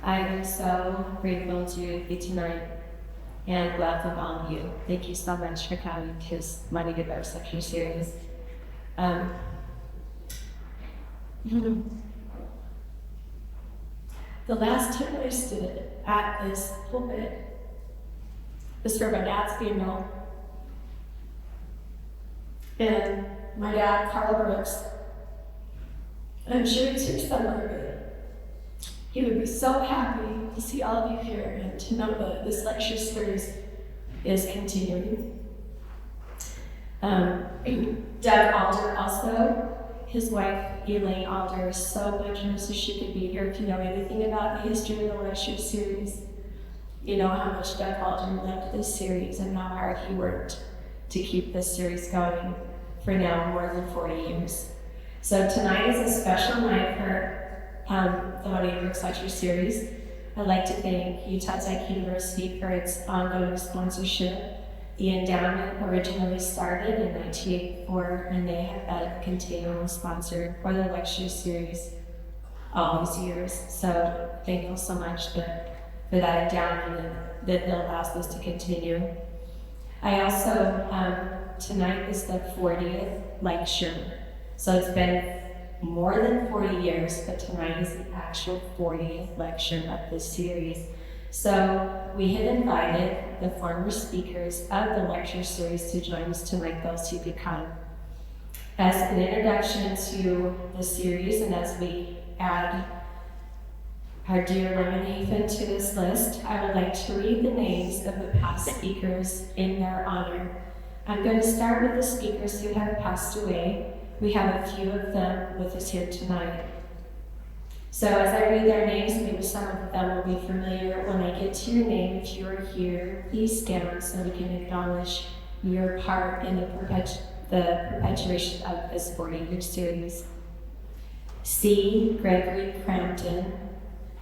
I am so grateful to be tonight and welcome all of you. Thank you so much for coming to this Money Good Vibes lecture series. The last time I stood at this pulpit was for my dad's funeral. And my dad, Carl Brooks, I'm sure he's here somewhere, but he would be so happy to see all of you here and to know that this lecture series is continuing. Doug Alder also, his wife Elaine Alder, so much so she could be here. If you know anything about the history of the lecture series, you know how much Doug Alder loved this series and how hard he worked to keep this series going for now more than 40 years. So tonight is a special night for the Money Good Vibes lecture series. I'd like to thank Utah Tech University for its ongoing sponsorship. The endowment originally started in 1984, and they have been a continual sponsor for the lecture series all these years. So thank you so much for that endowment that allows this to continue. I also, tonight is the 40th lecture. So it's been more than 40 years, but tonight is the actual 40th lecture of this series. So we have invited the former speakers of the lecture series to join us tonight, those who could come. As an introduction to the series, and as we add our dear Lyman Hafen to this list, I would like to read the names of the past speakers in their honor. I'm going to start with the speakers who have passed away. We have a few of them with us here tonight. So as I read their names, maybe some of them will be familiar. When I get to your name, if you are here, please stand so we can acknowledge your part in the perpetuation of this 40-year series. C. Gregory Crampton,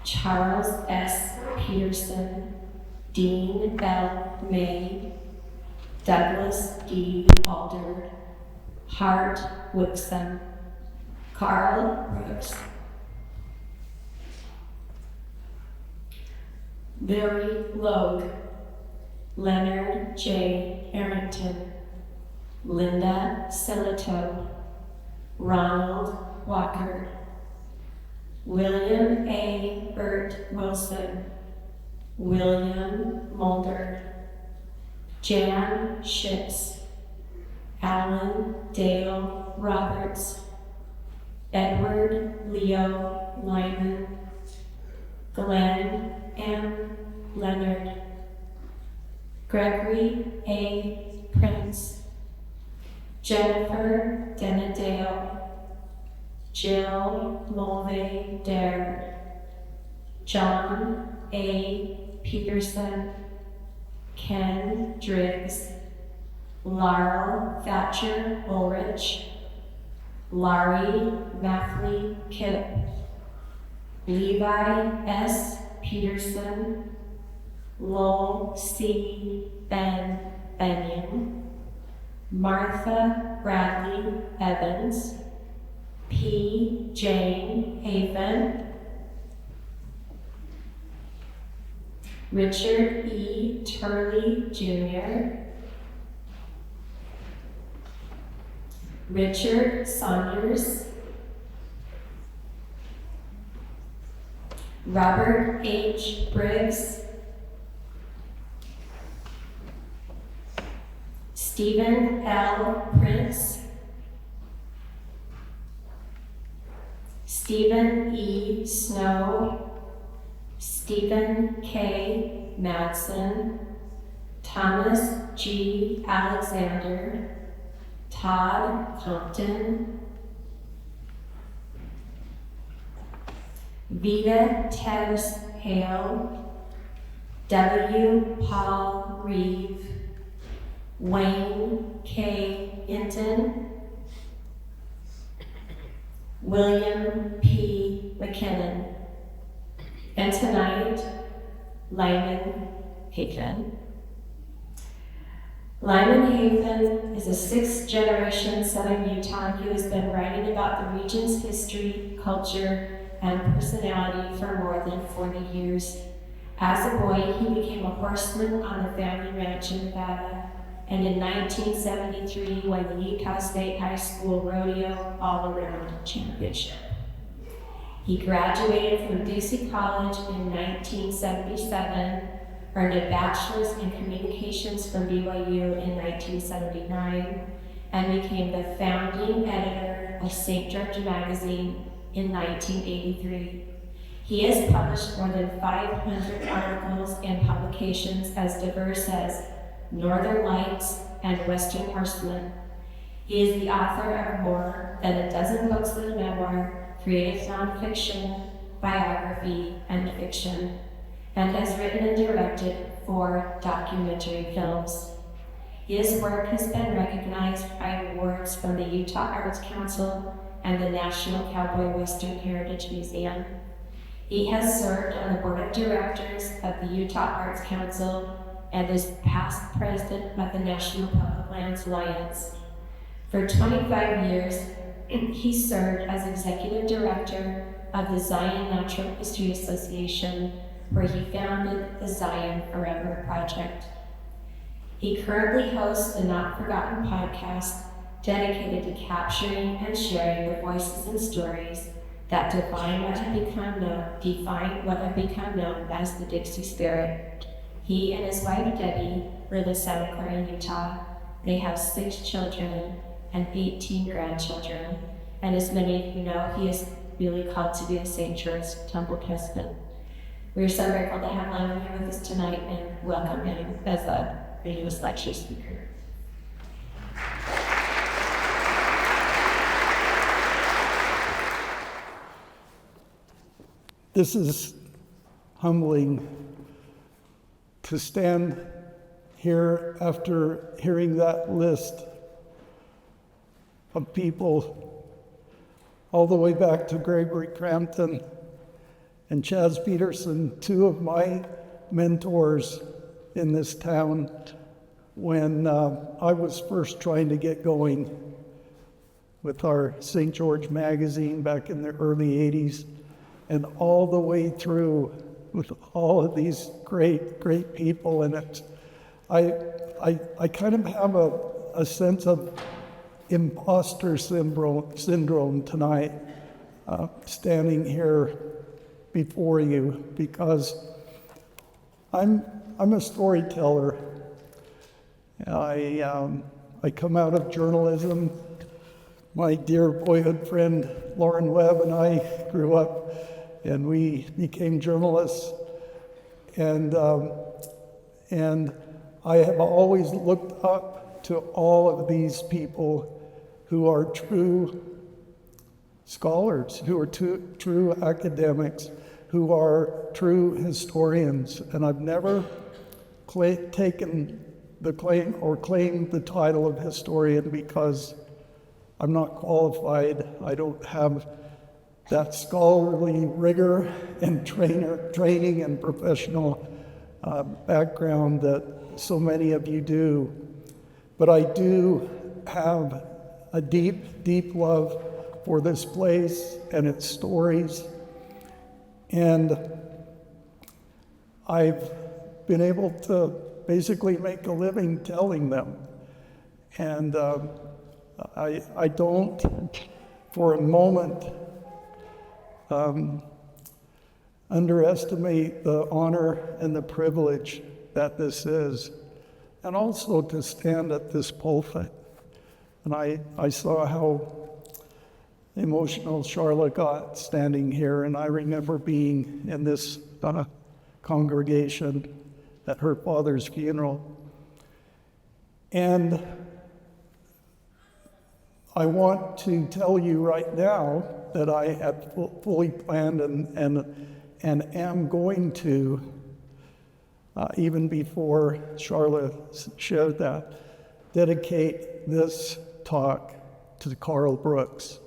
Charles S. Peterson, Dean L. May, Douglas D. Alder, Hart Wixom, Carl Brooks, Billy Logue, Leonard J. Arrington, Linda Silito, Ronald Walker, William A. Burt Wilson, William Mulder, Jan Schitz, Alan Dale Roberts, Edward Leo Lyman, Glenn M. Leonard, Gregory A. Prince, Jennifer Denadale, Jill Mulvey Dare, John A. Peterson, Ken Driggs, Laurel Thatcher Ulrich, Laurie Mathley Kipp, Levi S. Peterson, Lowell C. Benyon, Martha Bradley Evans, P. Jane Hafen, Richard E. Turley Jr., Richard Saunders, Robert H. Briggs, Stephen L. Prince, Stephen E. Snow, Stephen K. Madsen, Thomas G. Alexander, Todd Compton, Vita Tevz Hale, W. Paul Reeve, Wayne K. Hinton, William P. McKinnon, and tonight, Lyman Hafen. Lyman Hafen is a sixth-generation Southern Utah who has been writing about the region's history, culture, and personality for more than 40 years. As a boy, he became a horseman on the family ranch in Nevada, and in 1973 won the Utah State High School Rodeo All-Around Championship. He graduated from Ducey College in 1977, earned a bachelor's in communications from BYU in 1979, and became the founding editor of St. George Magazine in 1983. He has published more than 500 articles and publications as diverse as Northern Lights and Western Horsemen. He is the author of more than a dozen books of memoir, creative nonfiction, biography, and fiction, and has written and directed 4 documentary films. His work has been recognized by awards from the Utah Arts Council and the National Cowboy Western Heritage Museum. He has served on the board of directors of the Utah Arts Council and is past president of the National Public Lands Alliance. For 25 years, he served as executive director of the Zion Natural History Association, where he founded the Zion Forever Project. He currently hosts the Not Forgotten podcast dedicated to capturing and sharing the voices and stories that define what have become known as the Dixie Spirit. He and his wife Debbie live in Santa Clara, Utah. They have 6 children and 18 grandchildren. And as many of you know, he is really called to be a St. George Temple Testament. We're so grateful to have Lyman here with us tonight and welcome him as a newest lecture speaker. This is humbling to stand here after hearing that list of people all the way back to Gregory Crampton and Chaz Peterson, 2 of my mentors in this town when I was first trying to get going with our St. George magazine back in the early 80s, and all the way through with all of these great people in it. I kind of have a sense of imposter syndrome tonight, standing here before you, because I'm a storyteller. I come out of journalism. My dear boyhood friend Lauren Webb and I grew up, and we became journalists. And I have always looked up to all of these people who are true scholars, who are true academics, who are true historians. And I've never taken the claim or claimed the title of historian because I'm not qualified. I don't have that scholarly rigor and training and professional background that so many of you do. But I do have a deep love for this place and its stories. And I've been able to basically make a living telling them. And I don't for a moment underestimate the honor and the privilege that this is, and also to stand at this pulpit. And I saw how emotional Charlotte got standing here, and I remember being in this congregation at her father's funeral. And I want to tell you right now that I had fully planned and am going to, even before Charlotte shared that, dedicate this talk to Carl Brooks.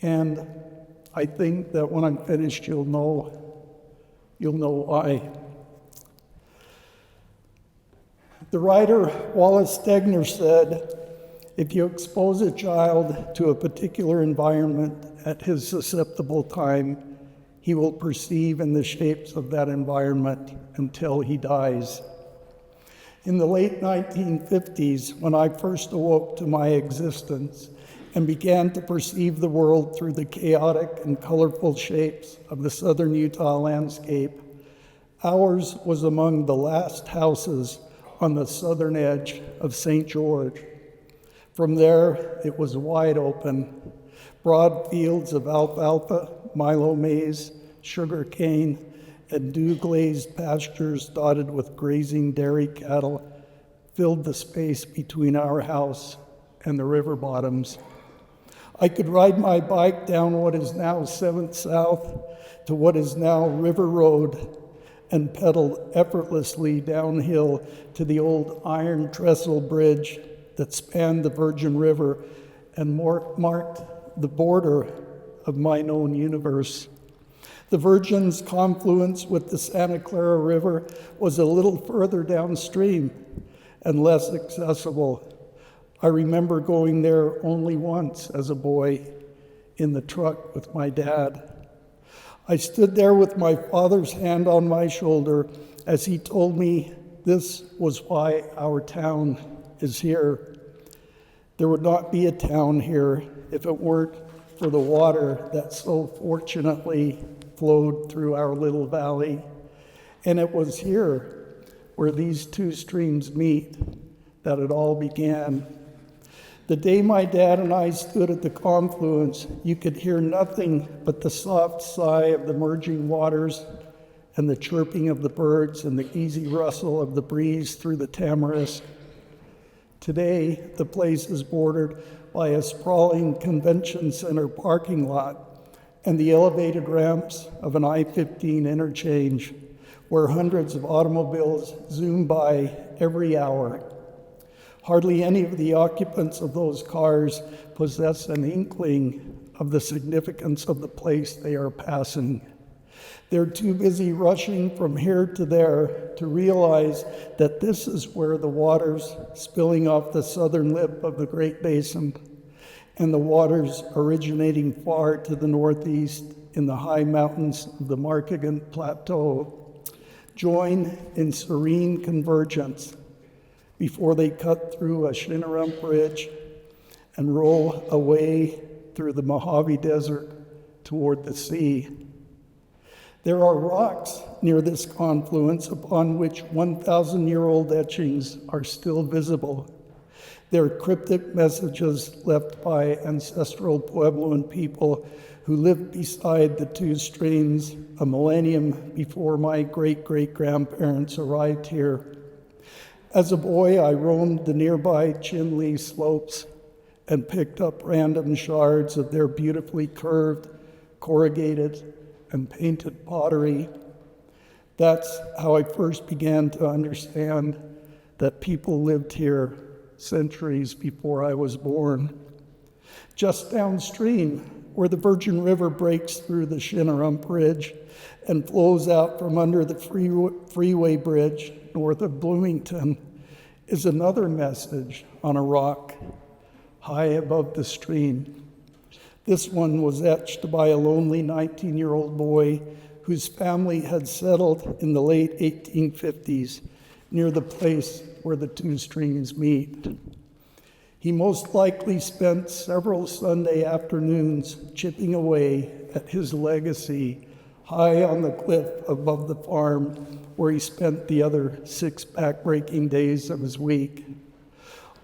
And I think that when I'm finished, you'll know why. The writer Wallace Stegner said, "If you expose a child to a particular environment at his susceptible time, he will perceive in the shapes of that environment until he dies. In the late 1950s, when I first awoke to my existence and began to perceive the world through the chaotic and colorful shapes of the southern Utah landscape, ours was among the last houses on the southern edge of St. George. From there, it was wide open, broad fields of alfalfa, milo maize, sugar cane, and dew-glazed pastures dotted with grazing dairy cattle filled the space between our house and the river bottoms. I could ride my bike down what is now 7th South to what is now River Road and pedaled effortlessly downhill to the old iron trestle bridge that spanned the Virgin River and marked the border of my known universe. The Virgin's confluence with the Santa Clara River was a little further downstream and less accessible. I remember going there only once as a boy in the truck with my dad. I stood there with my father's hand on my shoulder as he told me this was why our town is here. There would not be a town here if it weren't for the water that so fortunately flowed through our little valley. And it was here where these two streams meet that it all began. The day my dad and I stood at the confluence, you could hear nothing but the soft sigh of the merging waters and the chirping of the birds and the easy rustle of the breeze through the tamarisk. Today, the place is bordered by a sprawling convention center parking lot and the elevated ramps of an I-15 interchange where hundreds of automobiles zoom by every hour. Hardly any of the occupants of those cars possess an inkling of the significance of the place they are passing. They're too busy rushing from here to there to realize that this is where the waters spilling off the southern lip of the Great Basin and the waters originating far to the northeast in the high mountains of the Markegan Plateau join in serene convergence before they cut through a Shinneramp Ridge and roll away through the Mojave Desert toward the sea. There are rocks near this confluence upon which 1,000-year-old etchings are still visible. They're cryptic messages left by ancestral Puebloan people who lived beside the two streams a millennium before my great-great-grandparents arrived here. As a boy, I roamed the nearby Chinle slopes and picked up random shards of their beautifully curved, corrugated, and painted pottery. That's how I first began to understand that people lived here centuries before I was born. Just downstream, where the Virgin River breaks through the Shinneramp Ridge and flows out from under the freeway bridge north of Bloomington, is another message on a rock high above the stream. This one was etched by a lonely 19-year-old boy whose family had settled in the late 1850s near the place where the two streams meet. He most likely spent several Sunday afternoons chipping away at his legacy high on the cliff above the farm where he spent the other 6 back-breaking days of his week.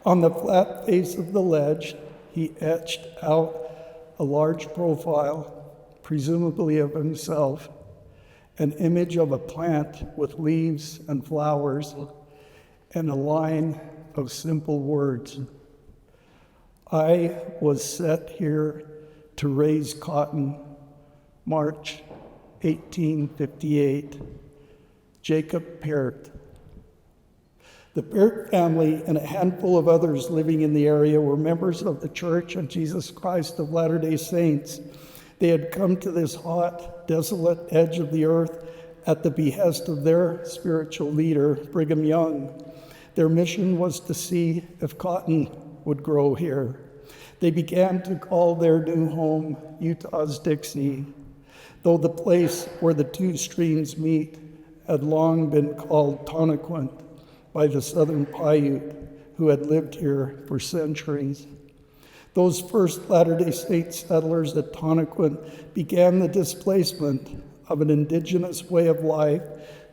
On the flat face of the ledge, he etched out a large profile, presumably of himself, an image of a plant with leaves and flowers, and a line of simple words. I was set here to raise cotton, March 1858. Jacob Peart. The Peart family and a handful of others living in the area were members of the Church of Jesus Christ of Latter-day Saints. They had come to this hot, desolate edge of the earth at the behest of their spiritual leader, Brigham Young. Their mission was to see if cotton would grow here. They began to call their new home Utah's Dixie, though the place where the two streams meet had long been called Tonnequint by the Southern Paiute who had lived here for centuries. Those first Latter-day Saint settlers at Tonnequint began the displacement of an indigenous way of life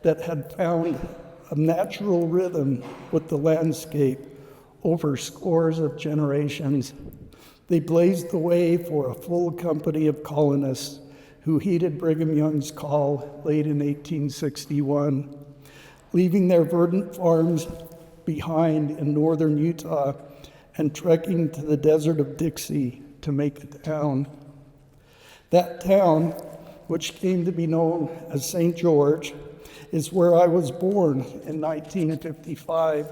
that had found a natural rhythm with the landscape over scores of generations. They blazed the way for a full company of colonists who heeded Brigham Young's call late in 1861, leaving their verdant farms behind in northern Utah and trekking to the desert of Dixie to make a town. That town, which came to be known as St. George, is where I was born in 1955.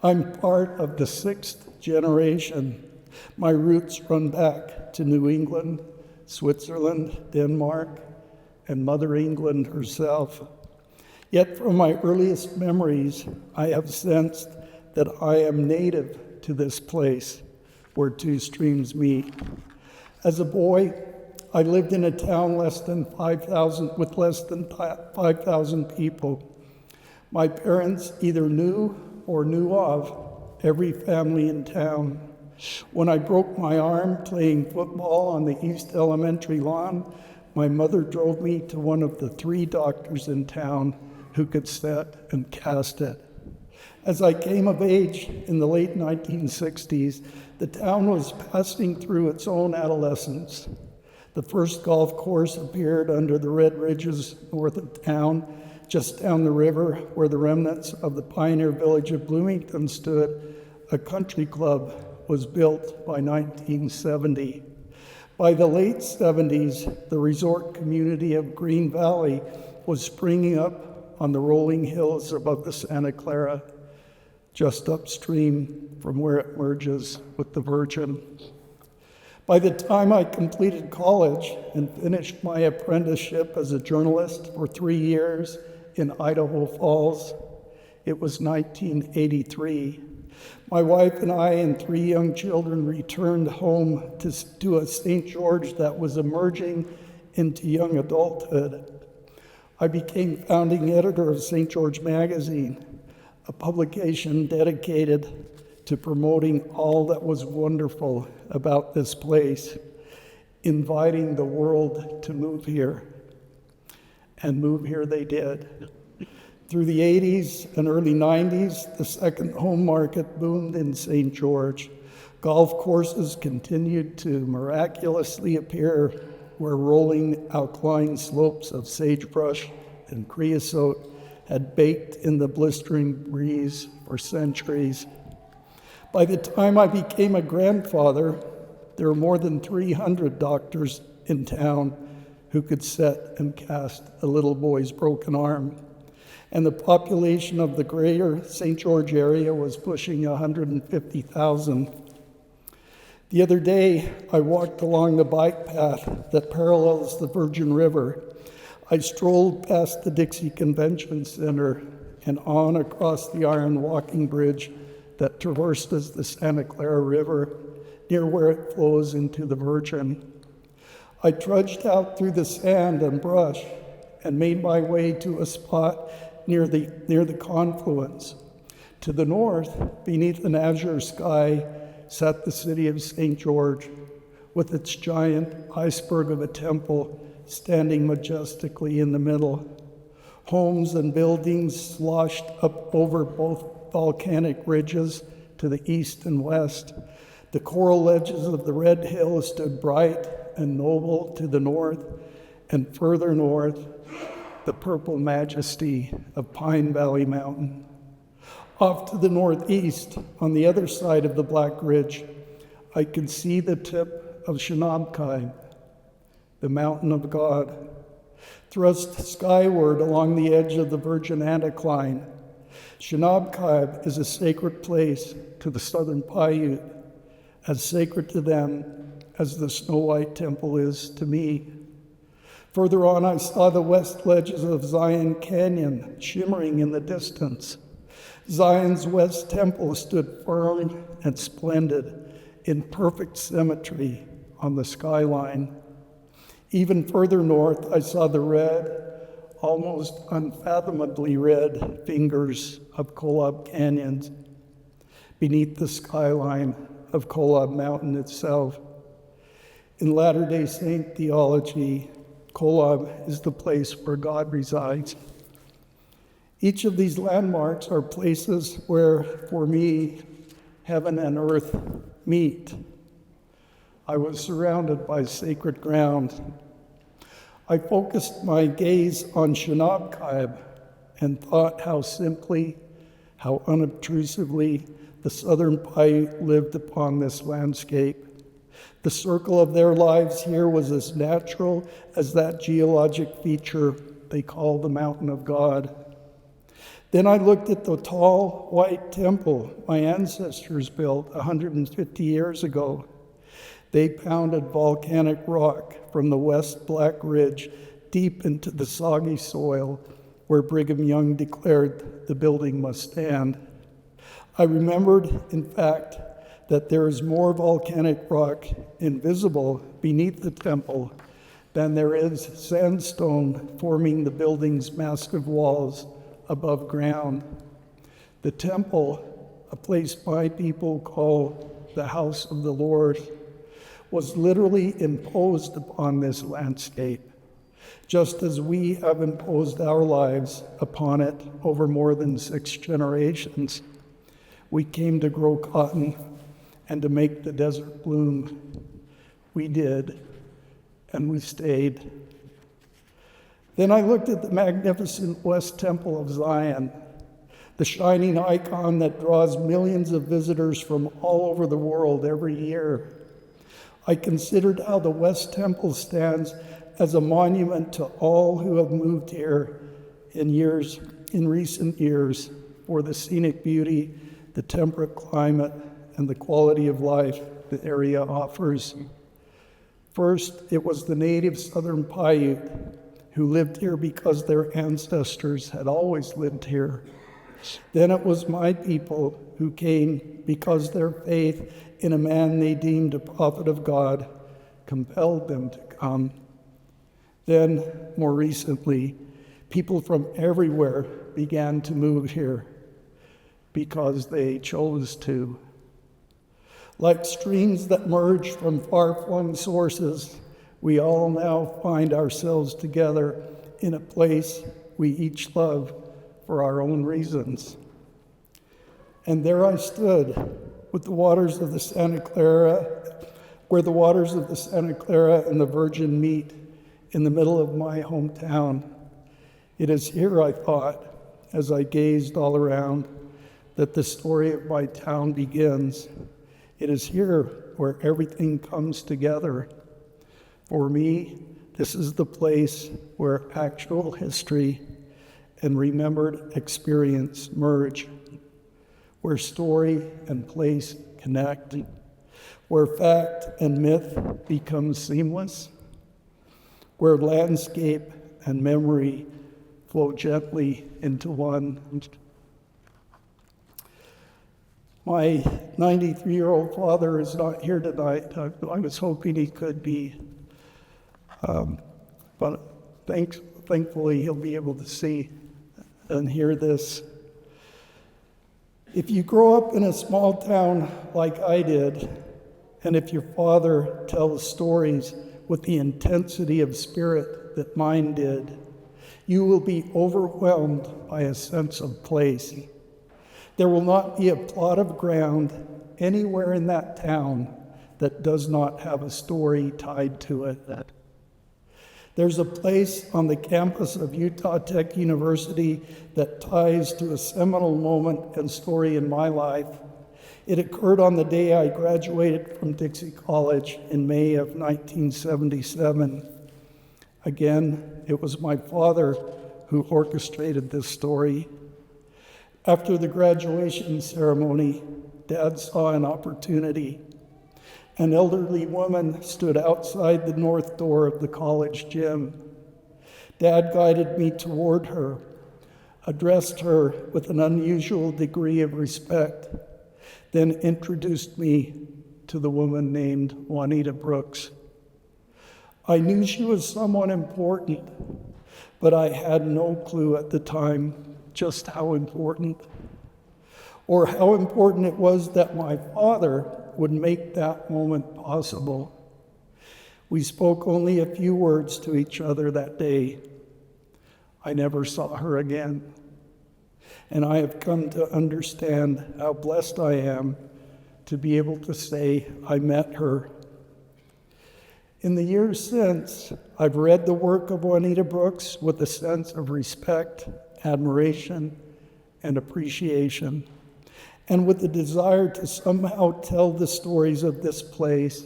I'm part of the sixth generation. My roots run back to New England, Switzerland, Denmark, and Mother England herself. Yet from my earliest memories, I have sensed that I am native to this place where two streams meet. As a boy, I lived in a town with less than 5,000 people. My parents either knew or knew of every family in town. When I broke my arm playing football on the East Elementary lawn, my mother drove me to one of the 3 doctors in town who could set and cast it. As I came of age in the late 1960s, the town was passing through its own adolescence. The first golf course appeared under the Red Ridges north of town, just down the river where the remnants of the pioneer village of Bloomington stood. A country club was built by 1970. By the late 70s, the resort community of Green Valley was springing up on the rolling hills above the Santa Clara, just upstream from where it merges with the Virgin. By the time I completed college and finished my apprenticeship as a journalist for 3 years in Idaho Falls, it was 1983. My wife and I and 3 young children returned home to a St. George that was emerging into young adulthood. I became founding editor of St. George Magazine, a publication dedicated to promoting all that was wonderful about this place, inviting the world to move here. And move here they did. Through the 80s and early 90s, the second home market boomed in St. George. Golf courses continued to miraculously appear where rolling alkaline slopes of sagebrush and creosote had baked in the blistering breeze for centuries. By the time I became a grandfather, there were more than 300 doctors in town who could set and cast a little boy's broken arm. And the population of the greater St. George area was pushing 150,000. The other day, I walked along the bike path that parallels the Virgin River. I strolled past the Dixie Convention Center and on across the iron walking bridge that traverses the Santa Clara River near where it flows into the Virgin. I trudged out through the sand and brush and made my way to a spot near the confluence. To the north, beneath an azure sky, sat the city of St. George, with its giant iceberg of a temple standing majestically in the middle. Homes and buildings sloshed up over both volcanic ridges to the east and west. The coral ledges of the Red Hills stood bright and noble to the north, and further north, the purple majesty of Pine Valley Mountain. Off to the northeast, on the other side of the Black Ridge, I could see the tip of Shinabkai, the mountain of God, thrust skyward along the edge of the Virgin Anticline. Shinabkai is a sacred place to the Southern Paiute, as sacred to them as the Snow White Temple is to me. Further on, I saw the west ledges of Zion Canyon shimmering in the distance. Zion's West Temple stood firm and splendid, in perfect symmetry on the skyline. Even further north, I saw the red, almost unfathomably red fingers of Kolob canyons beneath the skyline of Kolob Mountain itself. In Latter-day Saint theology, Kolob is the place where God resides. Each of these landmarks are places where, for me, heaven and earth meet. I was surrounded by sacred ground. I focused my gaze on Shinabkaib and thought how simply, how unobtrusively the Southern Paiute lived upon this landscape. The circle of their lives here was as natural as that geologic feature they call the Mountain of God. Then I looked at the tall white temple my ancestors built 150 years ago. They pounded volcanic rock from the West Black Ridge deep into the soggy soil where Brigham Young declared the building must stand. I remembered, in fact, that there is more volcanic rock invisible beneath the temple than there is sandstone forming the building's massive walls above ground. The temple, a place my people call the house of the Lord, was literally imposed upon this landscape, just as we have imposed our lives upon it over more than 6 generations. We came to grow cotton and to make the desert bloom. We did, and we stayed. Then I looked at the magnificent West Temple of Zion, the shining icon that draws millions of visitors from all over the world every year. I considered how the West Temple stands as a monument to all who have moved here in recent years for the scenic beauty, the temperate climate, and the quality of life the area offers. First, it was the native Southern Paiute who lived here because their ancestors had always lived here. Then it was my people who came because their faith in a man they deemed a prophet of God compelled them to come. Then, more recently, people from everywhere began to move here because they chose to. Like streams that merge from far-flung sources, we all now find ourselves together in a place we each love for our own reasons. And there I stood with the waters of the Santa Clara, where the waters of the Santa Clara and the Virgin meet in the middle of my hometown. It is here, I thought, as I gazed all around, that the story of my town begins. It is here where everything comes together. For me, this is the place where actual history and remembered experience merge, where story and place connect, where fact and myth become seamless, where landscape and memory flow gently into one. My 93-year-old father is not here tonight. I was hoping he could be, but thankfully he'll be able to see and hear this. If you grow up in a small town like I did, and if your father tells stories with the intensity of spirit that mine did, you will be overwhelmed by a sense of place. There will not be a plot of ground anywhere in that town that does not have a story tied to it. There's a place on the campus of Utah Tech University that ties to a seminal moment and story in my life. It occurred on the day I graduated from Dixie College in May of 1977. Again, it was my father who orchestrated this story. After the graduation ceremony, Dad saw an opportunity. An elderly woman stood outside the north door of the college gym. Dad guided me toward her, addressed her with an unusual degree of respect, then introduced me to the woman named Juanita Brooks. I knew she was someone important, but I had no clue at the time just how important, or how important it was that my father would make that moment possible. We spoke only a few words to each other that day. I never saw her again, and I have come to understand how blessed I am to be able to say I met her. In the years since, I've read the work of Juanita Brooks with a sense of respect, admiration, and appreciation, and with the desire to somehow tell the stories of this place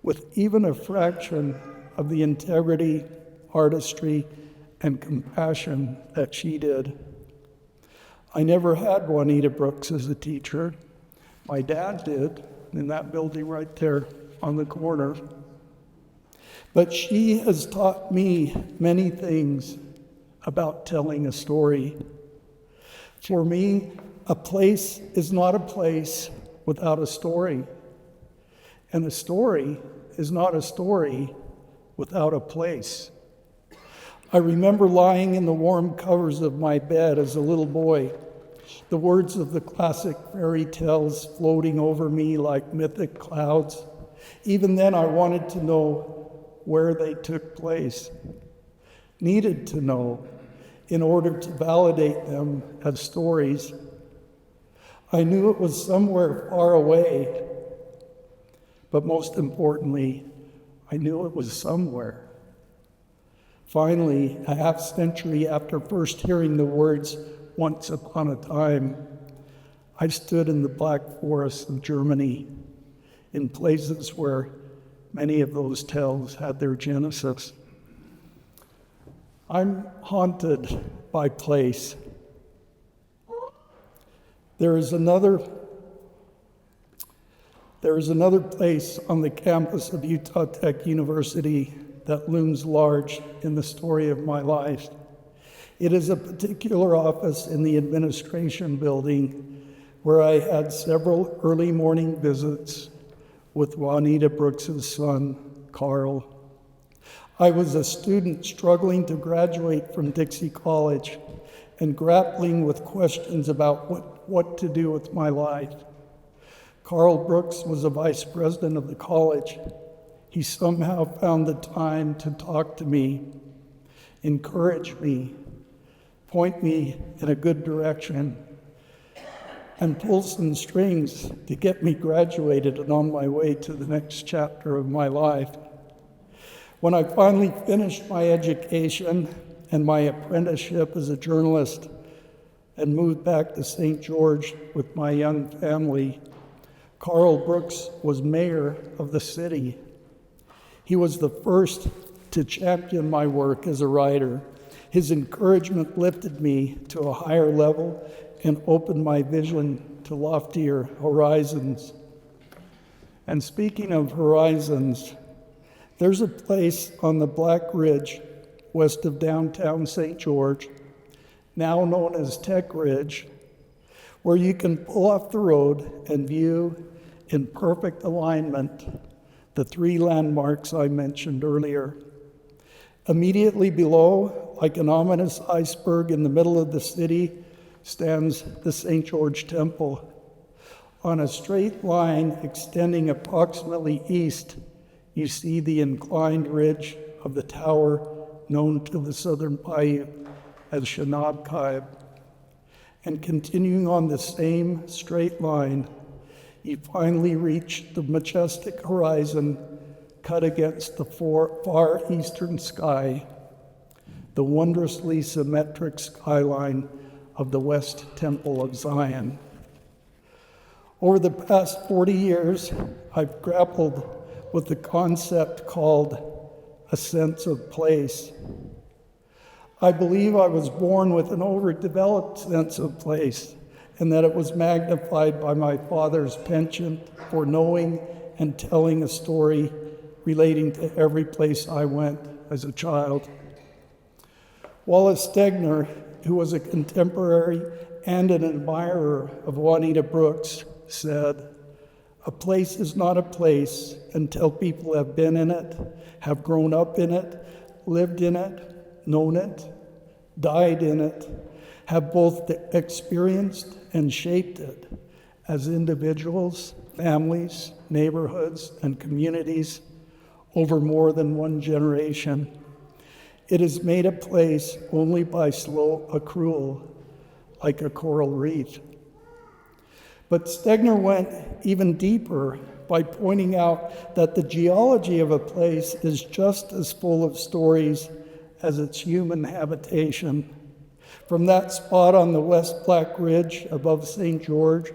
with even a fraction of the integrity, artistry, and compassion that she did. I never had Juanita Brooks as a teacher. My dad did, in that building right there on the corner. But she has taught me many things about telling a story. For me, a place is not a place without a story. And a story is not a story without a place. I remember lying in the warm covers of my bed as a little boy, the words of the classic fairy tales floating over me like mythic clouds. Even then, I wanted to know where they took place, needed to know in order to validate them as stories. I knew it was somewhere far away, but most importantly, I knew it was somewhere. Finally, a half century after first hearing the words, "Once upon a time," I stood in the Black Forest of Germany, in places where many of those tales had their genesis. I'm haunted by place. There is another place on the campus of Utah Tech University that looms large in the story of my life. It is a particular office in the administration building where I had several early morning visits with Juanita Brooks' son, Carl. I was a student struggling to graduate from Dixie College and grappling with questions about what to do with my life. Carl Brooks was a vice president of the college. He somehow found the time to talk to me, encourage me, point me in a good direction, and pull some strings to get me graduated and on my way to the next chapter of my life. When I finally finished my education and my apprenticeship as a journalist and moved back to St. George with my young family, Carl Brooks was mayor of the city. He was the first to champion my work as a writer. His encouragement lifted me to a higher level and opened my vision to loftier horizons. And speaking of horizons, there's a place on the Black Ridge west of downtown St. George, now known as Tech Ridge, where you can pull off the road and view in perfect alignment the three landmarks I mentioned earlier. Immediately below, like an ominous iceberg in the middle of the city, stands the St. George Temple. On a straight line extending approximately east, you see the inclined ridge of the tower known to the southern bayou as Shinab. And continuing on the same straight line, you finally reach the majestic horizon cut against the far eastern sky, the wondrously symmetric skyline of the West Temple of Zion. Over the past 40 years, I've grappled with the concept called a sense of place. I believe I was born with an overdeveloped sense of place, and that it was magnified by my father's penchant for knowing and telling a story relating to every place I went as a child. Wallace Stegner, who was a contemporary and an admirer of Juanita Brooks, said, A place is not a place until people have been in it, have grown up in it, lived in it, known it, died in it, have both experienced and shaped it as individuals, families, neighborhoods, and communities over more than one generation. It is made a place only by slow accrual, like a coral reef. But Stegner went even deeper by pointing out that the geology of a place is just as full of stories as its human habitation. From that spot on the West Black Ridge above St. George,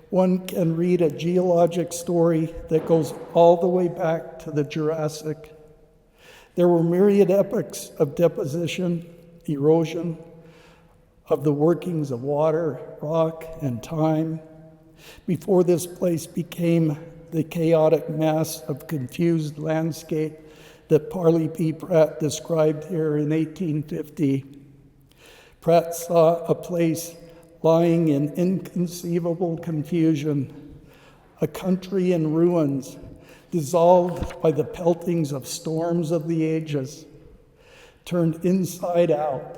one can read a geologic story that goes all the way back to the Jurassic. There were myriad epochs of deposition, erosion, of the workings of water, rock, and time, before this place became the chaotic mass of confused landscape that Parley P. Pratt described here in 1850. Pratt saw a place lying in inconceivable confusion, a country in ruins, dissolved by the peltings of storms of the ages, turned inside out,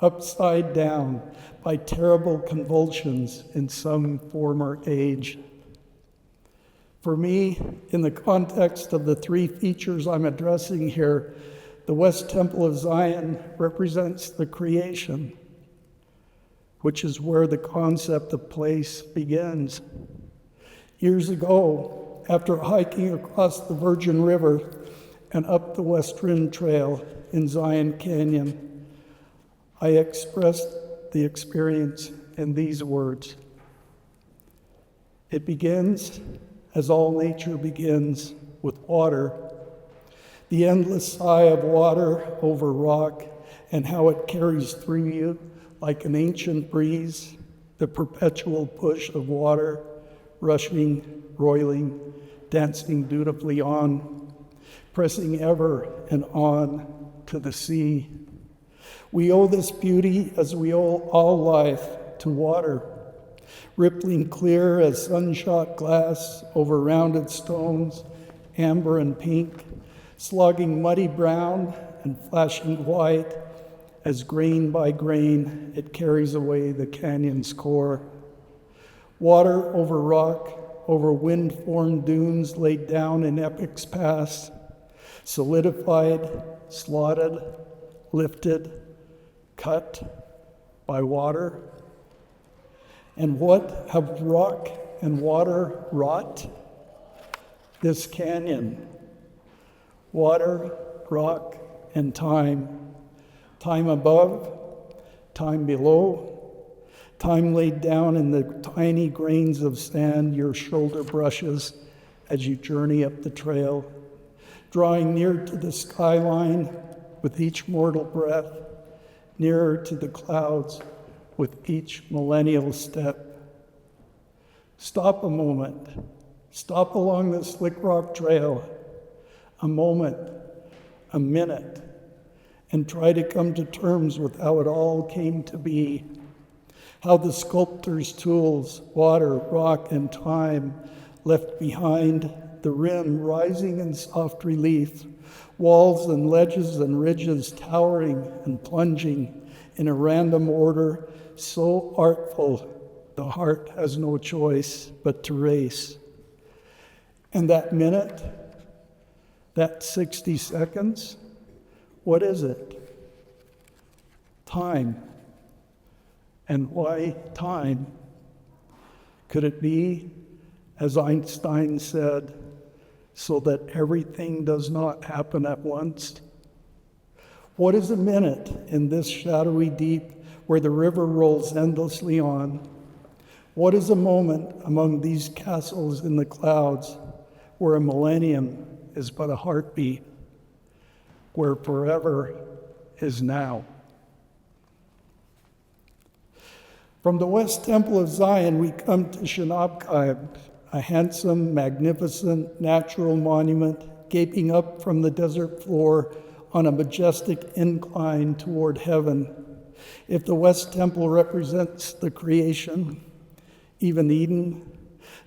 upside down by terrible convulsions in some former age. For me, in the context of the three features I'm addressing here, the West Temple of Zion represents the creation, which is where the concept of place begins. Years ago, after hiking across the Virgin River and up the West Rim Trail in Zion Canyon, I expressed the experience in these words. It begins, as all nature begins, with water. The endless sigh of water over rock and how it carries through you like an ancient breeze, the perpetual push of water, rushing, roiling, dancing dutifully on, pressing ever and on to the sea. We owe this beauty, as we owe all life, to water, rippling clear as sunshot glass over rounded stones, amber and pink, slogging muddy brown and flashing white, as grain by grain it carries away the canyon's core. Water over rock, over wind-formed dunes laid down in epochs past, solidified, slotted, lifted, cut by water. And what have rock and water wrought? This canyon. Water, rock, and time. Time above, time below, time laid down in the tiny grains of sand your shoulder brushes as you journey up the trail, drawing near to the skyline with each mortal breath, nearer to the clouds with each millennial step. Stop a moment. Stop along the Slick Rock Trail. A moment, a minute, and try to come to terms with how it all came to be. How the sculptor's tools, water, rock, and time left behind, the rim rising in soft relief, walls and ledges and ridges towering and plunging in a random order, so artful the heart has no choice but to race. And that minute, that 60 seconds, what is it? Time. And why time? Could it be, as Einstein said, so that everything does not happen at once? What is a minute in this shadowy deep where the river rolls endlessly on? What is a moment among these castles in the clouds where a millennium is but a heartbeat, where forever is now? From the West Temple of Zion, we come to Shinabkai, a handsome, magnificent natural monument gaping up from the desert floor on a majestic incline toward heaven. If the West Temple represents the creation, even Eden,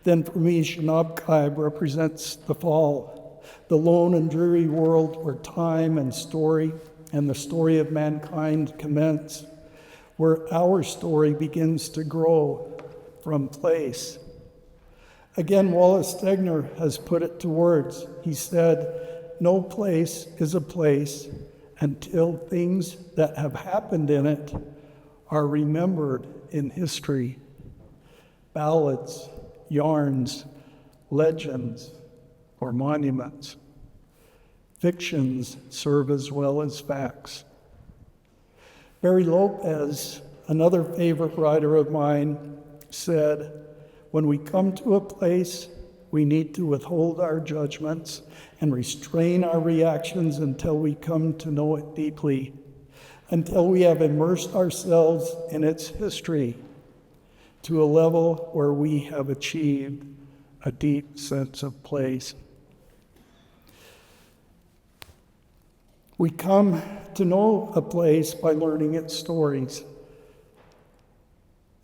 then for me, Shinabkai represents the fall, the lone and dreary world where time and story and the story of mankind commence, where our story begins to grow from place. Again, Wallace Stegner has put it to words. He said, "No place is a place until things that have happened in it are remembered in history. Ballads, yarns, legends, or monuments. Fictions serve as well as facts." Barry Lopez, another favorite writer of mine, said, "When we come to a place, we need to withhold our judgments and restrain our reactions until we come to know it deeply, until we have immersed ourselves in its history to a level where we have achieved a deep sense of place." We come to know a place by learning its stories.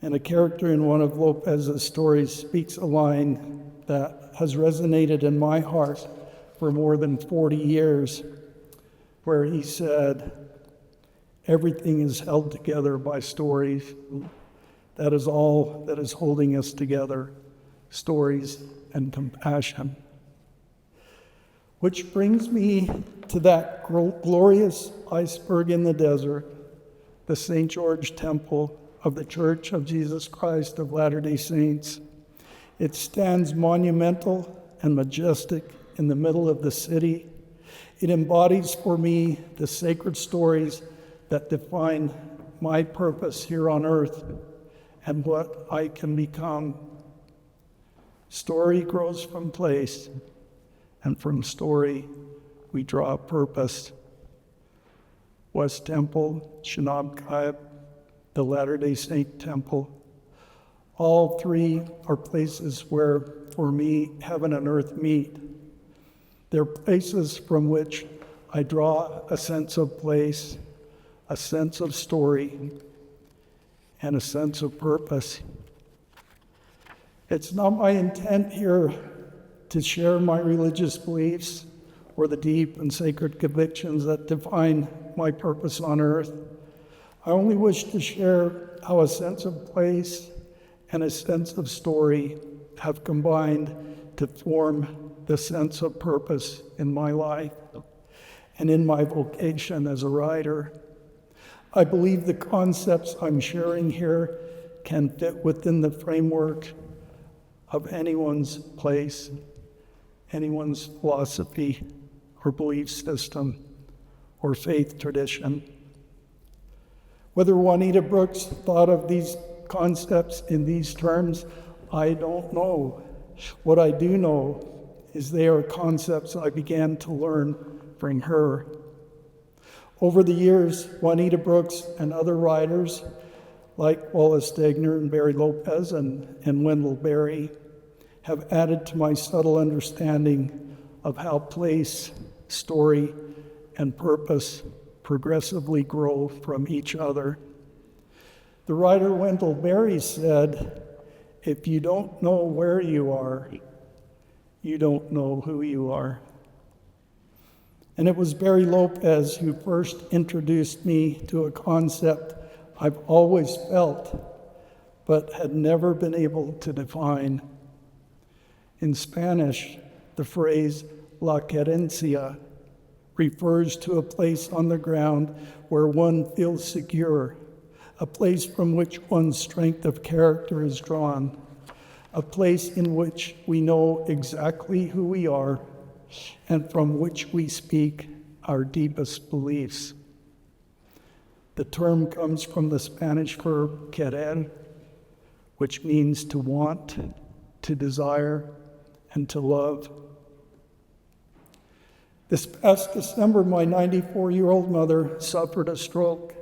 And a character in one of Lopez's stories speaks a line that has resonated in my heart for more than 40 years, where he said, "Everything is held together by stories. That is all that is holding us together, stories and compassion." Which brings me to that glorious iceberg in the desert, the St. George Temple of the Church of Jesus Christ of Latter-day Saints. It stands monumental and majestic in the middle of the city. It embodies for me the sacred stories that define my purpose here on earth and what I can become. Story grows from place, and from story we draw purpose. West Temple, Shinabkai, the Latter-day Saint Temple, all three are places where, for me, heaven and earth meet. They're places from which I draw a sense of place, a sense of story, and a sense of purpose. It's not my intent here to share my religious beliefs or the deep and sacred convictions that define my purpose on earth. I only wish to share how a sense of place and a sense of story have combined to form the sense of purpose in my life and in my vocation as a writer. I believe the concepts I'm sharing here can fit within the framework of anyone's place, anyone's philosophy or belief system or faith tradition. Whether Juanita Brooks thought of these concepts in these terms, I don't know. What I do know is they are concepts I began to learn from her. Over the years, Juanita Brooks and other writers like Wallace Stegner and Barry Lopez and Wendell Berry have added to my subtle understanding of how place, story, and purpose progressively grow from each other. The writer Wendell Berry said, "If you don't know where you are, you don't know who you are." And it was Barry Lopez who first introduced me to a concept I've always felt, but had never been able to define. In Spanish, the phrase "la querencia" refers to a place on the ground where one feels secure, a place from which one's strength of character is drawn, a place in which we know exactly who we are and from which we speak our deepest beliefs. The term comes from the Spanish verb querer, which means to want, to desire, and to love. This past December, my 94-year-old mother suffered a stroke.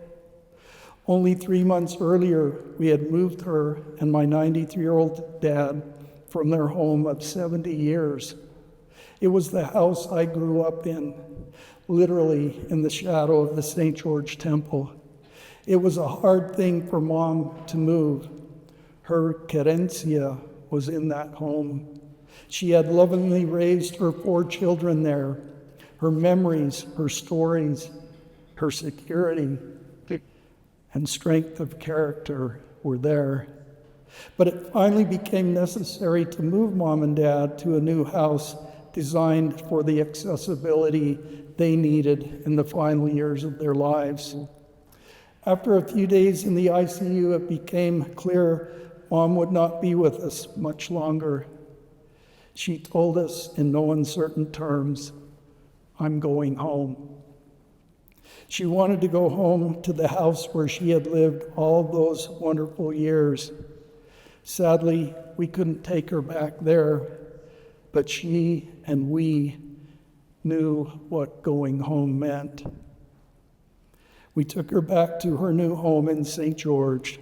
Only 3 months earlier, we had moved her and my 93-year-old dad from their home of 70 years. It was the house I grew up in, literally in the shadow of the St. George Temple. It was a hard thing for Mom to move. Her querencia was in that home. She had lovingly raised her 4 children there. Her memories, her stories, her security, and strength of character were there. But it finally became necessary to move Mom and Dad to a new house designed for the accessibility they needed in the final years of their lives. After a few days in the ICU, it became clear Mom would not be with us much longer. She told us in no uncertain terms, "I'm going home." She wanted to go home to the house where she had lived all those wonderful years. Sadly, we couldn't take her back there, but she and we knew what going home meant. We took her back to her new home in St. George,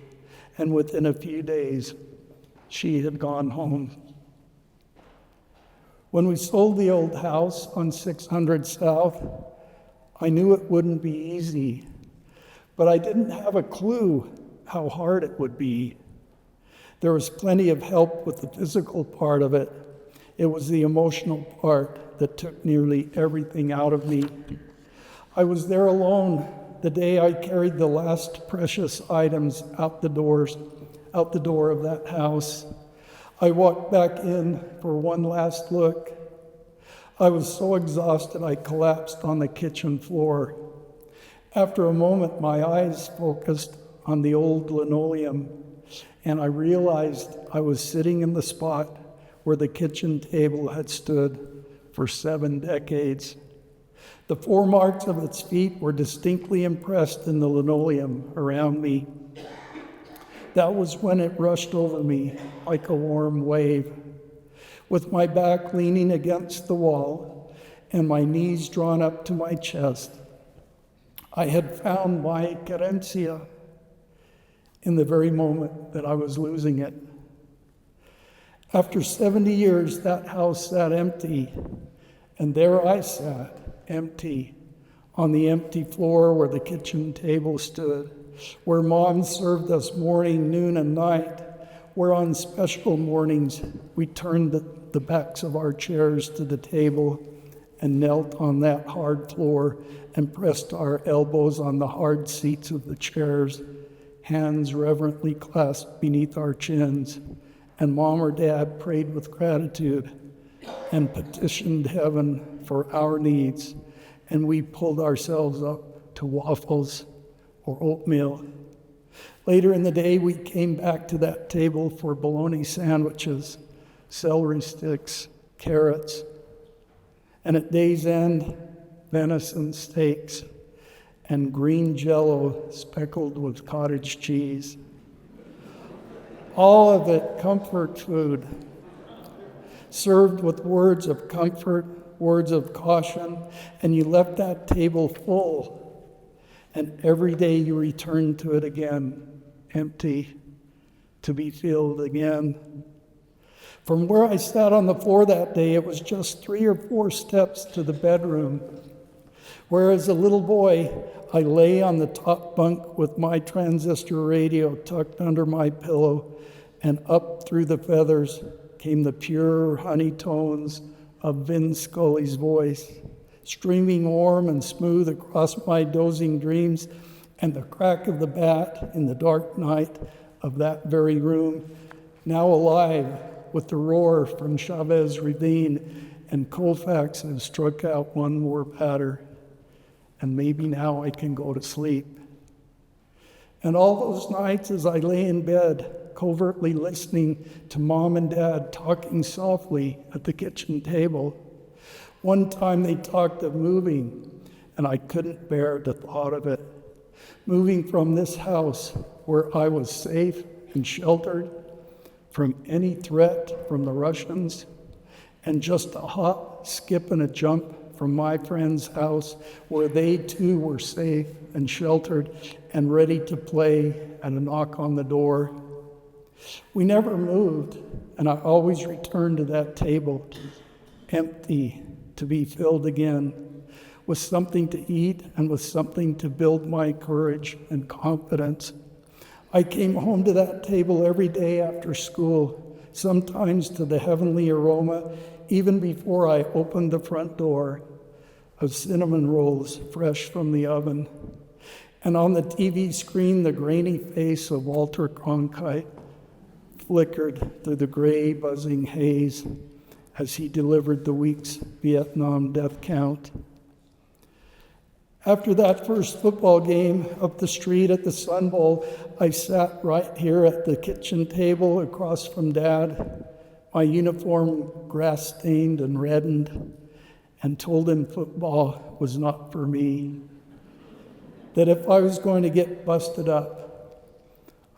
and within a few days, she had gone home. When we sold the old house on 600 South, I knew it wouldn't be easy, but I didn't have a clue how hard it would be. There was plenty of help with the physical part of it. It was the emotional part that took nearly everything out of me. I was there alone the day I carried the last precious items out the door of that house. I walked back in for one last look. I was so exhausted I collapsed on the kitchen floor. After a moment, my eyes focused on the old linoleum, and I realized I was sitting in the spot where the kitchen table had stood for 7 decades. The 4 marks of its feet were distinctly impressed in the linoleum around me. That was when it rushed over me like a warm wave. With my back leaning against the wall and my knees drawn up to my chest, I had found my querencia in the very moment that I was losing it. After 70 years, that house sat empty, and there I sat, empty, on the empty floor where the kitchen table stood, where Mom served us morning, noon, and night, where on special mornings we turned the backs of our chairs to the table and knelt on that hard floor and pressed our elbows on the hard seats of the chairs, hands reverently clasped beneath our chins, and Mom or Dad prayed with gratitude and petitioned heaven for our needs, and we pulled ourselves up to waffles or oatmeal. Later in the day, we came back to that table for bologna sandwiches, celery sticks, carrots, and at day's end, venison steaks and green Jell-O speckled with cottage cheese. All of it comfort food, served with words of comfort, words of caution, and you left that table full. And every day you returned to it again, empty, to be filled again. From where I sat on the floor that day, it was just 3 or 4 steps to the bedroom, where as a little boy, I lay on the top bunk with my transistor radio tucked under my pillow, and up through the feathers came the pure honey tones of Vin Scully's voice, streaming warm and smooth across my dozing dreams, and the crack of the bat in the dark night of that very room, now alive with the roar from Chavez Ravine, and Colfax has struck out one more batter, and maybe now I can go to sleep. And all those nights as I lay in bed, covertly listening to Mom and Dad talking softly at the kitchen table. One time they talked of moving, and I couldn't bear the thought of it. Moving from this house where I was safe and sheltered from any threat from the Russians, and just a hop, skip, and a jump from my friend's house where they too were safe and sheltered and ready to play at a knock on the door. We never moved, and I always returned to that table, empty, to be filled again, with something to eat and with something to build my courage and confidence. I came home to that table every day after school, sometimes to the heavenly aroma, even before I opened the front door, of cinnamon rolls fresh from the oven. And on the TV screen, the grainy face of Walter Cronkite flickered through the gray, buzzing haze as he delivered the week's Vietnam death count. After that first football game up the street at the Sun Bowl, I sat right here at the kitchen table across from Dad, my uniform grass-stained and reddened, and told him football was not for me. That if I was going to get busted up,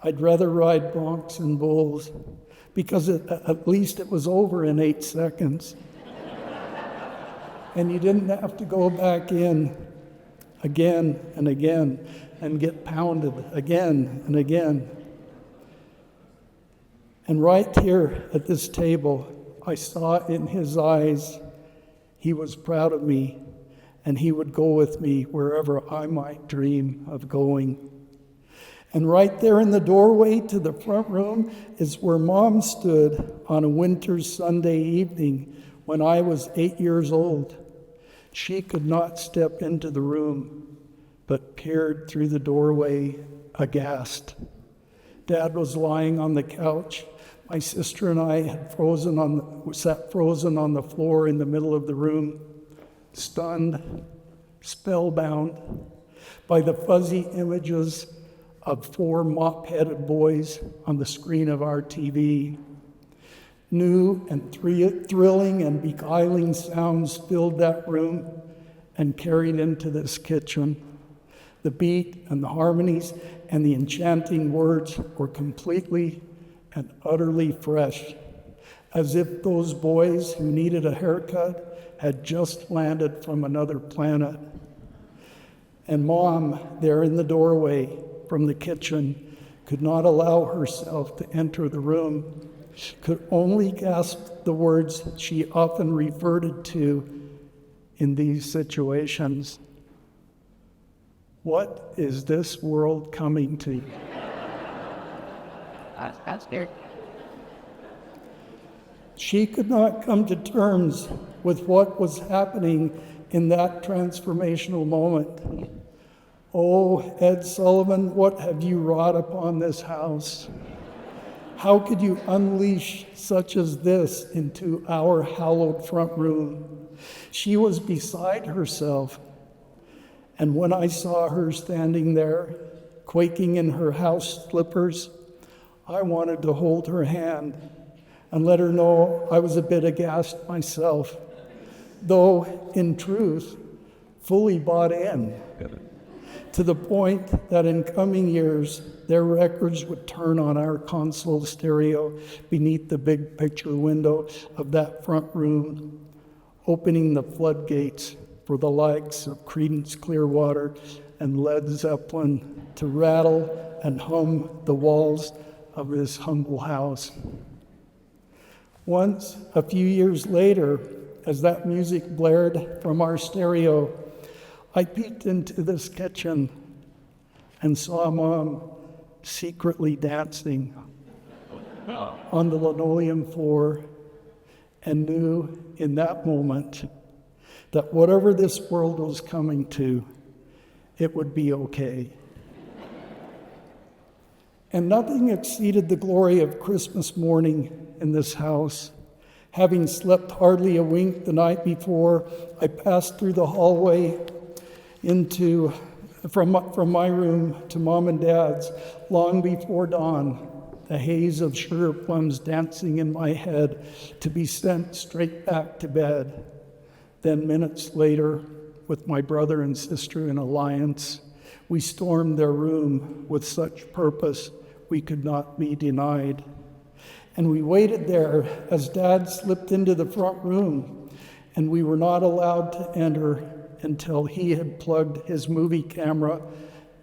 I'd rather ride broncs and bulls, because at least it was over in 8 seconds. And you didn't have to go back in again and again and get pounded again and again. And right here at this table, I saw in his eyes he was proud of me, and he would go with me wherever I might dream of going. And right there in the doorway to the front room is where Mom stood on a winter's Sunday evening when I was 8 years old. She could not step into the room, but peered through the doorway aghast. Dad was lying on the couch. My sister and I had sat frozen on the floor in the middle of the room, stunned, spellbound by the fuzzy images of 4 mop-headed boys on the screen of our TV. New and thrilling and beguiling sounds filled that room and carried into this kitchen. The beat and the harmonies and the enchanting words were completely and utterly fresh, as if those boys who needed a haircut had just landed from another planet. And Mom, there in the doorway from the kitchen, could not allow herself to enter the room, could only gasp the words she often reverted to in these situations. What is this world coming to? That's there. She could not come to terms with what was happening in that transformational moment. Oh, Ed Sullivan, what have you wrought upon this house? How could you unleash such as this into our hallowed front room? She was beside herself. And when I saw her standing there, quaking in her house slippers, I wanted to hold her hand and let her know I was a bit aghast myself, though in truth, fully bought in, to the point that in coming years, their records would turn on our console stereo beneath the big picture window of that front room, opening the floodgates for the likes of Creedence Clearwater and Led Zeppelin to rattle and hum the walls of this humble house. Once, a few years later, as that music blared from our stereo, I peeked into this kitchen and saw Mom secretly dancing on the linoleum floor, and knew in that moment that whatever this world was coming to, it would be okay. And nothing exceeded the glory of Christmas morning in this house. Having slept hardly a wink the night before, I passed through the hallway from my room to Mom and Dad's long before dawn, the haze of sugar plums dancing in my head to be sent straight back to bed. Then minutes later, with my brother and sister in alliance, we stormed their room with such purpose we could not be denied. And we waited there as Dad slipped into the front room, and we were not allowed to enter until he had plugged in his movie camera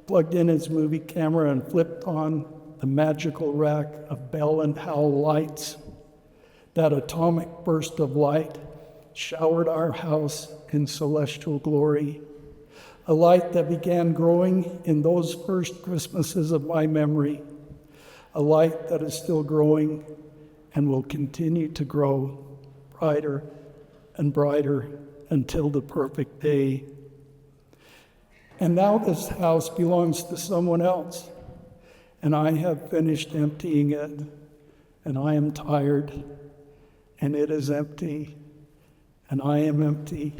and flipped on the magical rack of Bell and Howell lights. That atomic burst of light showered our house in celestial glory, a light that began growing in those first Christmases of my memory, a light that is still growing and will continue to grow brighter and brighter until the perfect day. And now this house belongs to someone else, and I have finished emptying it, and I am tired, and it is empty, and I am empty,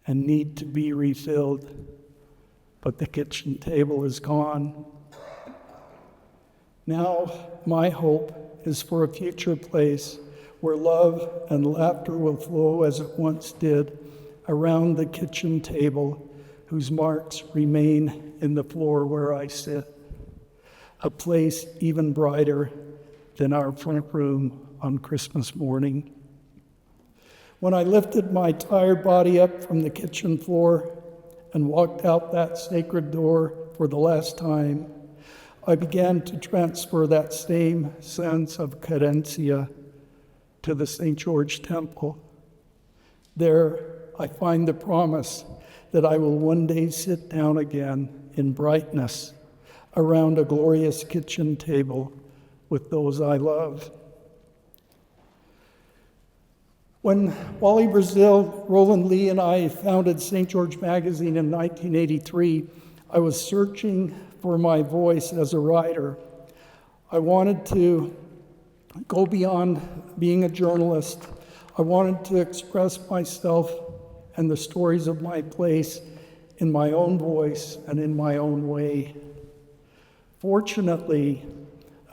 and need to be refilled, but the kitchen table is gone. Now my hope is for a future place where love and laughter will flow as it once did around the kitchen table, whose marks remain in the floor where I sit. A place even brighter than our front room on Christmas morning. When I lifted my tired body up from the kitchen floor and walked out that sacred door for the last time, I began to transfer that same sense of cadencia to the St. George Temple. There, I find the promise that I will one day sit down again in brightness around a glorious kitchen table with those I love. When Wally Brazil, Roland Lee, and I founded St. George Magazine in 1983, I was searching for my voice as a writer. I wanted to go beyond being a journalist. I wanted to express myself and the stories of my place in my own voice and in my own way. Fortunately,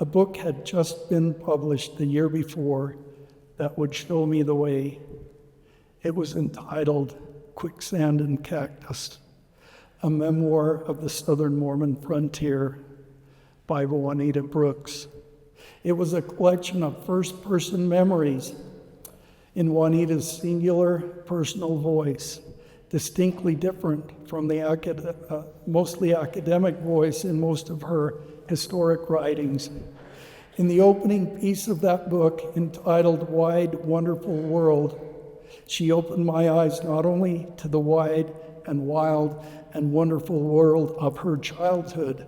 a book had just been published the year before that would show me the way. It was entitled Quicksand and Cactus, a memoir of the Southern Mormon frontier by Juanita Brooks. It was a collection of first-person memories in Juanita's singular personal voice, distinctly different from the mostly academic voice in most of her historic writings. In the opening piece of that book, entitled Wide, Wonderful World, she opened my eyes not only to the wide and wild and wonderful world of her childhood,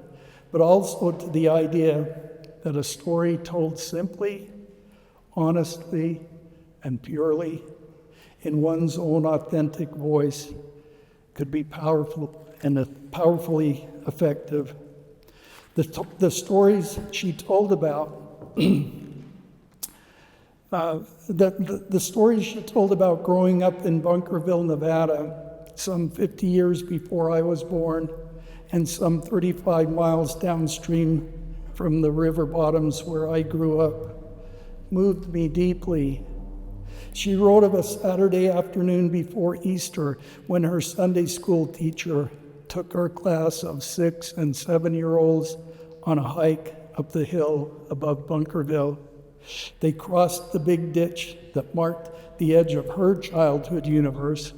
but also to the idea that a story told simply, honestly, and purely in one's own authentic voice could be powerful and powerfully effective. The stories she told about, the stories she told about growing up in Bunkerville, Nevada, some 50 years before I was born, and some 35 miles downstream from the river bottoms where I grew up, moved me deeply. She wrote of a Saturday afternoon before Easter when her Sunday school teacher took her class of 6 and 7-year-olds on a hike up the hill above Bunkerville. They crossed the big ditch that marked the edge of her childhood universe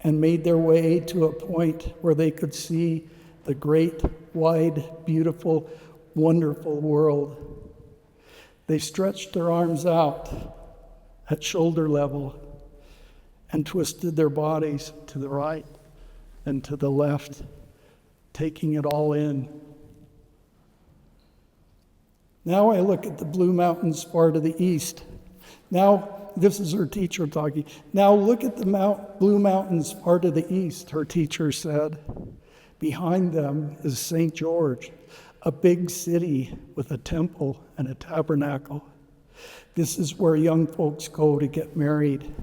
and made their way to a point where they could see the great, wide, beautiful, wonderful world. They stretched their arms out at shoulder level and twisted their bodies to the right and to the left, taking it all in. Now I look at the Blue Mountains far to the east. Now, this is her teacher talking. Now look at the Blue Mountains far to the east, her teacher said. Behind them is St. George, a big city with a temple and a tabernacle. This is where young folks go to get married.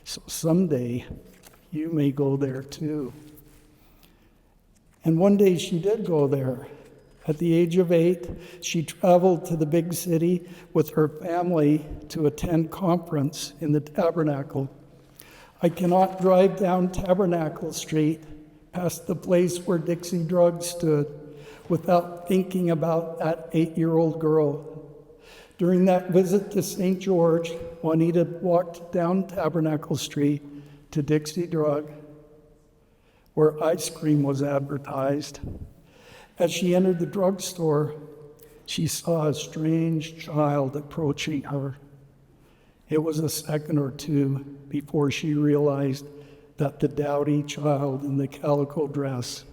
So someday you may go there too. And one day she did go there. At the age of 8, she traveled to the big city with her family to attend conference in the tabernacle. I cannot drive down Tabernacle Street past the place where Dixie Drug stood without thinking about that 8-year-old girl. During that visit to St. George, Juanita walked down Tabernacle Street to Dixie Drug, where ice cream was advertised. As she entered the drugstore, she saw a strange child approaching her. It was a second or two before she realized that the dowdy child in the calico dress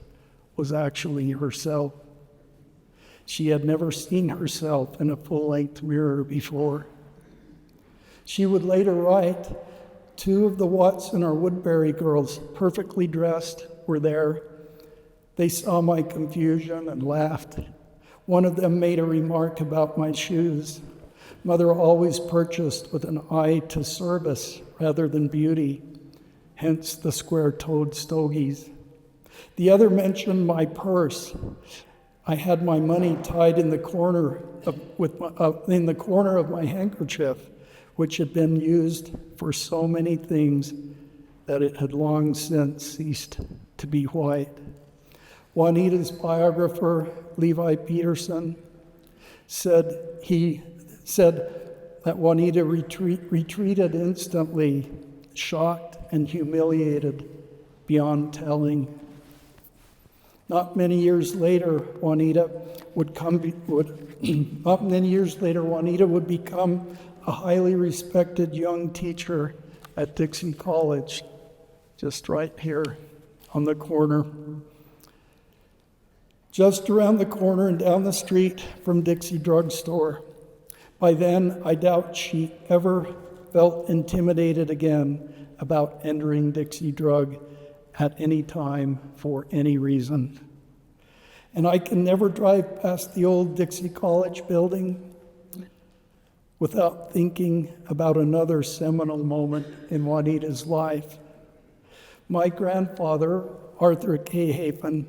was actually herself. She had never seen herself in a full-length mirror before. She would later write, "Two of the Watson or Woodbury girls, perfectly dressed, were there. They saw my confusion and laughed. One of them made a remark about my shoes. Mother always purchased with an eye to service rather than beauty, hence the square-toed stogies. The other mentioned my purse. I had my money tied in the corner of my handkerchief, which had been used for so many things that it had long since ceased to be white." Juanita's biographer, Levi Peterson, said that Juanita retreated instantly, shocked and humiliated beyond telling. Not many years later, Juanita would become a highly respected young teacher at Dixie College, just right here on the corner. Just around the corner and down the street from Dixie Drug Store. By then, I doubt she ever felt intimidated again about entering Dixie Drug at any time for any reason. And I can never drive past the old Dixie College building without thinking about another seminal moment in Juanita's life. My grandfather, Arthur K. Hafen,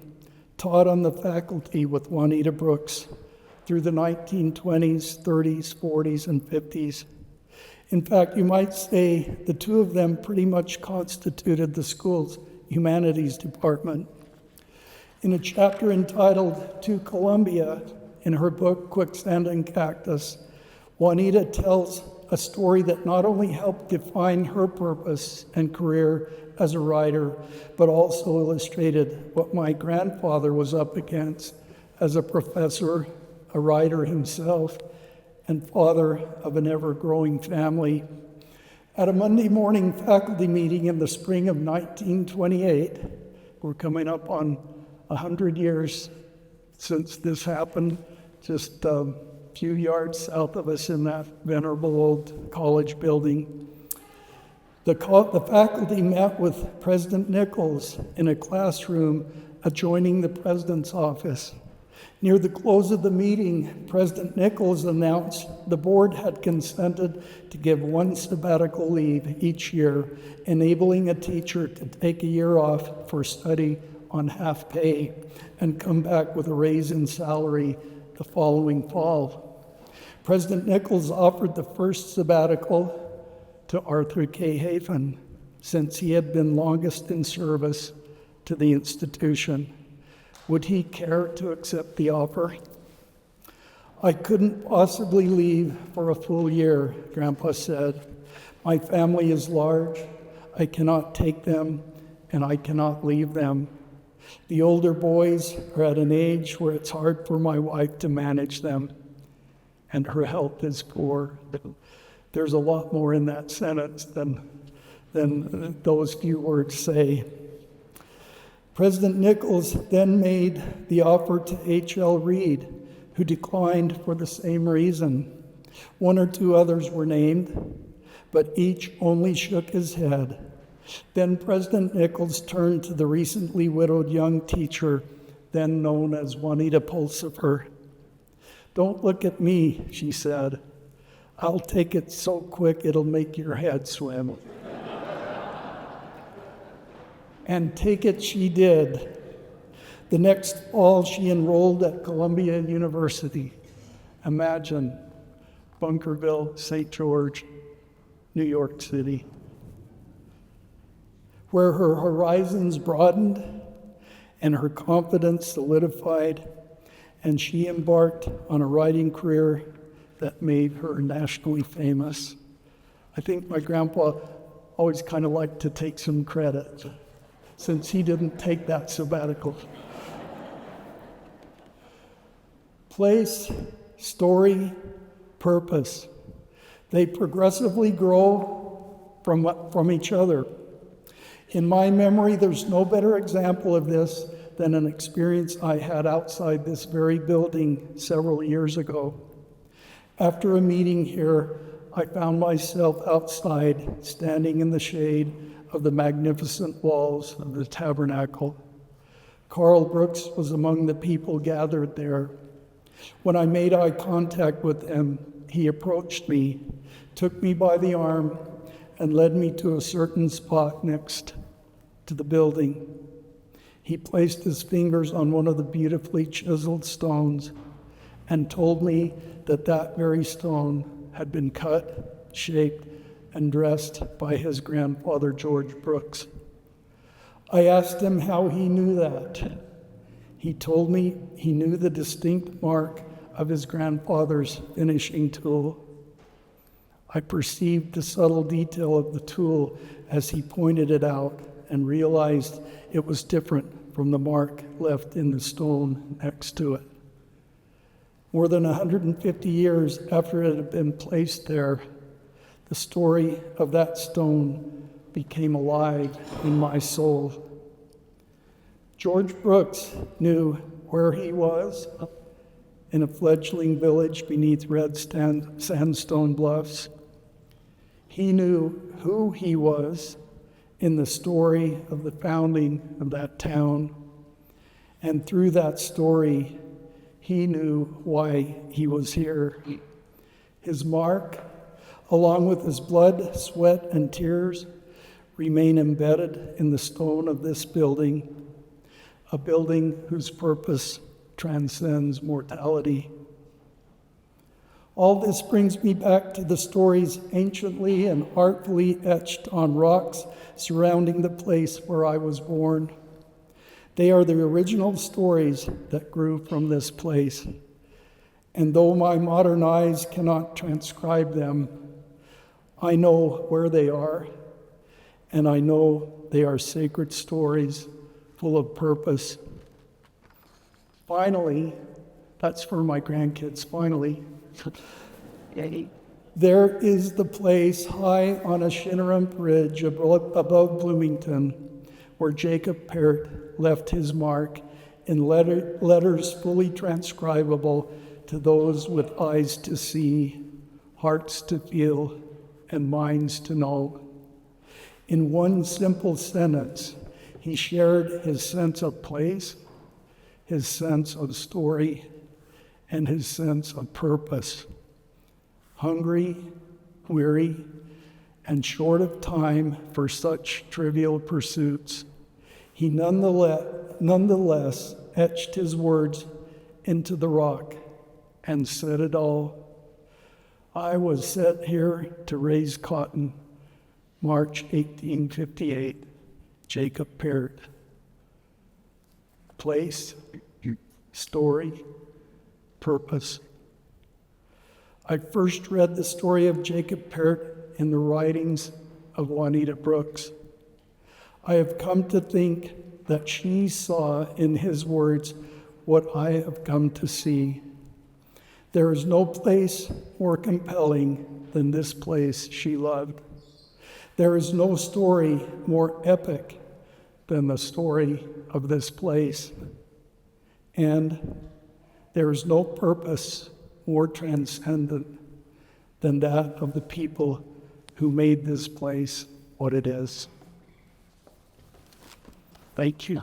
taught on the faculty with Juanita Brooks through the 1920s, 30s, 40s, and 50s. In fact, you might say the two of them pretty much constituted the school's humanities department. In a chapter entitled "To Columbia" in her book, Quicksand and Cactus, Juanita tells a story that not only helped define her purpose and career as a writer, but also illustrated what my grandfather was up against as a professor, a writer himself, and father of an ever-growing family. At a Monday morning faculty meeting in the spring of 1928, we're coming up on 100 years since this happened, just a few yards south of us in that venerable old college building. The faculty met with President Nichols in a classroom adjoining the president's office. Near the close of the meeting, President Nichols announced the board had consented to give one sabbatical leave each year, enabling a teacher to take a year off for study on half pay and come back with a raise in salary the following fall. President Nichols offered the first sabbatical to Arthur K. Hafen, since he had been longest in service to the institution. Would he care to accept the offer? "I couldn't possibly leave for a full year," Grandpa said. "My family is large. I cannot take them, and I cannot leave them. The older boys are at an age where it's hard for my wife to manage them, and her health is poor." There's a lot more in that sentence than those few words say. President Nichols then made the offer to H.L. Reed, who declined for the same reason. One or two others were named, but each only shook his head. Then President Nichols turned to the recently widowed young teacher, then known as Juanita Pulsifer. "Don't look at me," she said. "I'll take it so quick it'll make your head swim." And take it she did. The next fall, she enrolled at Columbia University. Imagine, Bunkerville, St. George, New York City, where her horizons broadened and her confidence solidified, and she embarked on a writing career that made her nationally famous. I think my grandpa always kind of liked to take some credit, since he didn't take that sabbatical. Place, story, purpose. They progressively grow from each other. In my memory, there's no better example of this than an experience I had outside this very building several years ago. After a meeting here, I found myself outside, standing in the shade of the magnificent walls of the tabernacle. Carl Brooks was among the people gathered there. When I made eye contact with him, he approached me, took me by the arm, and led me to a certain spot next to the building. He placed his fingers on one of the beautifully chiseled stones and told me that that very stone had been cut, shaped, and dressed by his grandfather, George Brooks. I asked him how he knew that. He told me he knew the distinct mark of his grandfather's finishing tool. I perceived the subtle detail of the tool as he pointed it out and realized it was different from the mark left in the stone next to it. More than 150 years after it had been placed there, the story of that stone became alive in my soul. George Brooks knew where he was, in a fledgling village beneath red sandstone bluffs. He knew who he was in the story of the founding of that town. And through that story, he knew why he was here. His mark, along with his blood, sweat, and tears, remain embedded in the stone of this building, a building whose purpose transcends mortality. All this brings me back to the stories anciently and artfully etched on rocks surrounding the place where I was born. They are the original stories that grew from this place. And though my modern eyes cannot transcribe them, I know where they are, and I know they are sacred stories full of purpose. Finally, that's for my grandkids, finally. There is the place high on a Shinneram Bridge above Bloomington where Jacob Parrott left his mark in letters fully transcribable to those with eyes to see, hearts to feel, and minds to know. In one simple sentence, he shared his sense of place, his sense of story, and his sense of purpose. Hungry, weary, and short of time for such trivial pursuits, he nonetheless etched his words into the rock and said it all. I was set here to raise cotton, March 1858, Jacob Parrott. Place, story, purpose. I first read the story of Jacob Parrott in the writings of Juanita Brooks. I have come to think that she saw in his words what I have come to see. There is no place more compelling than this place she loved. There is no story more epic than the story of this place. And there is no purpose more transcendent than that of the people who made this place what it is. Thank you.